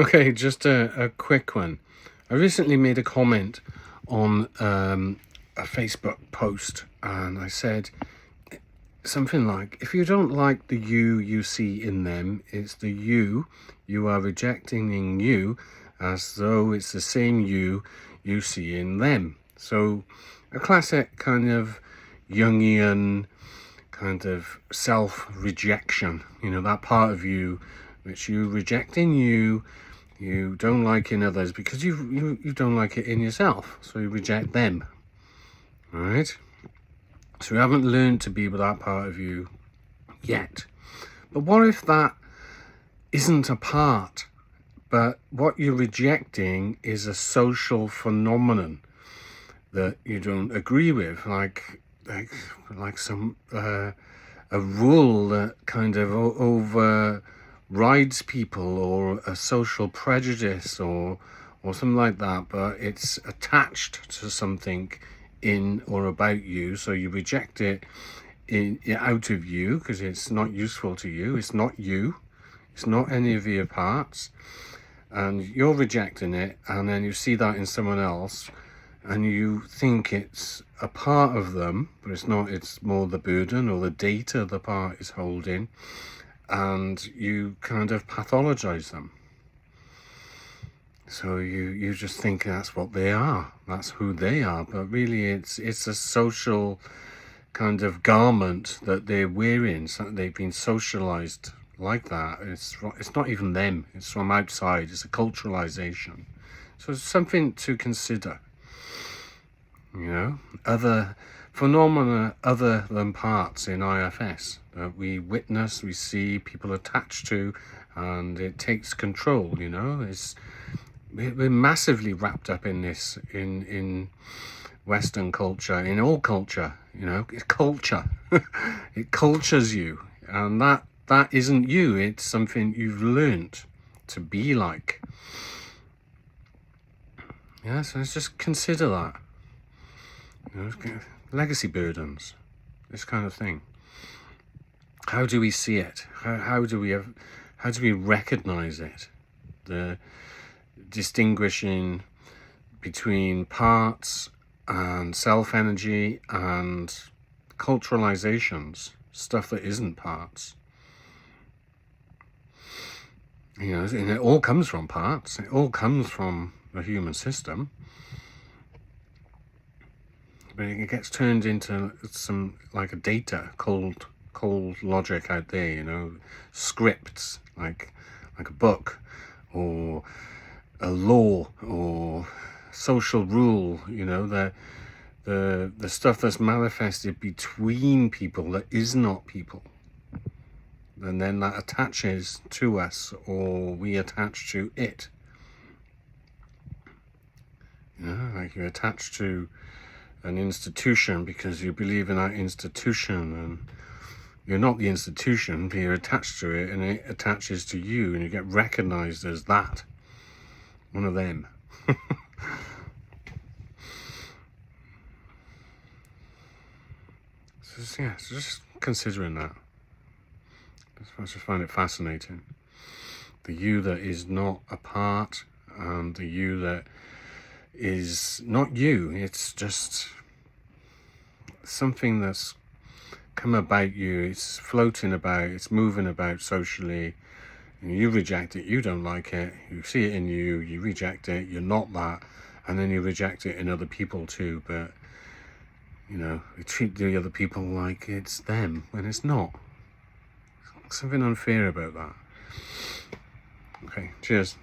Okay, just a quick one. I recently made a comment on a Facebook post, and I said something like, if you don't like the you see in them, it's the you are rejecting in you, as though it's the same you see in them. So a classic kind of Jungian kind of self-rejection, that part of you which you reject in you don't like in others because you don't like it in yourself, so you reject them. All right, so you haven't learned to be with that part of you yet. But what if that isn't a part, but what you're rejecting is a social phenomenon that you don't agree with, like some a rule that kind of overrides people, or a social prejudice, or something like that, but it's attached to something in or about you, so you reject it out of you because it's not useful to you. It's not you. It's not any of your parts, and you're rejecting it, and then you see that in someone else, and you think it's a part of them, but it's not. It's more the burden or the data the part is holding, and you kind of pathologize them. So you just think that's what they are, that's who they are, but really it's a social kind of garment that they're wearing. So they've been socialized like that. It's not even them, it's from outside. It's a culturalization. So it's something to consider. Other phenomena other than parts in IFS that we witness, we see, people attached to, and it takes control. We're massively wrapped up in this in Western culture, in all culture. It's culture. It cultures you, and that isn't you. It's something you've learned to be like. Yeah, so let's just consider that. Legacy burdens, this kind of thing. How do we see it? How do we recognize it? The distinguishing between parts and self-energy and culturalizations, stuff that isn't parts. And it all comes from parts. It all comes from the human system. But it gets turned into some, like a data, cold logic out there, scripts, like a book, or a law, or social rule, the stuff that's manifested between people that is not people. And then that attaches to us, or we attach to it. Like you attach to an institution because you believe in that institution, and you're not the institution, but you're attached to it, and it attaches to you, and you get recognized as that, one of them. So just considering that. I just find it fascinating. The you that is not a part, and the you that is not you. It's just something that's come about you. It's floating about, it's moving about socially, and you reject it. You don't like it. You see it in you, you reject it. You're not that, and then you reject it in other people too. But we treat the other people like it's them when it's not. Something unfair about that. Okay, cheers.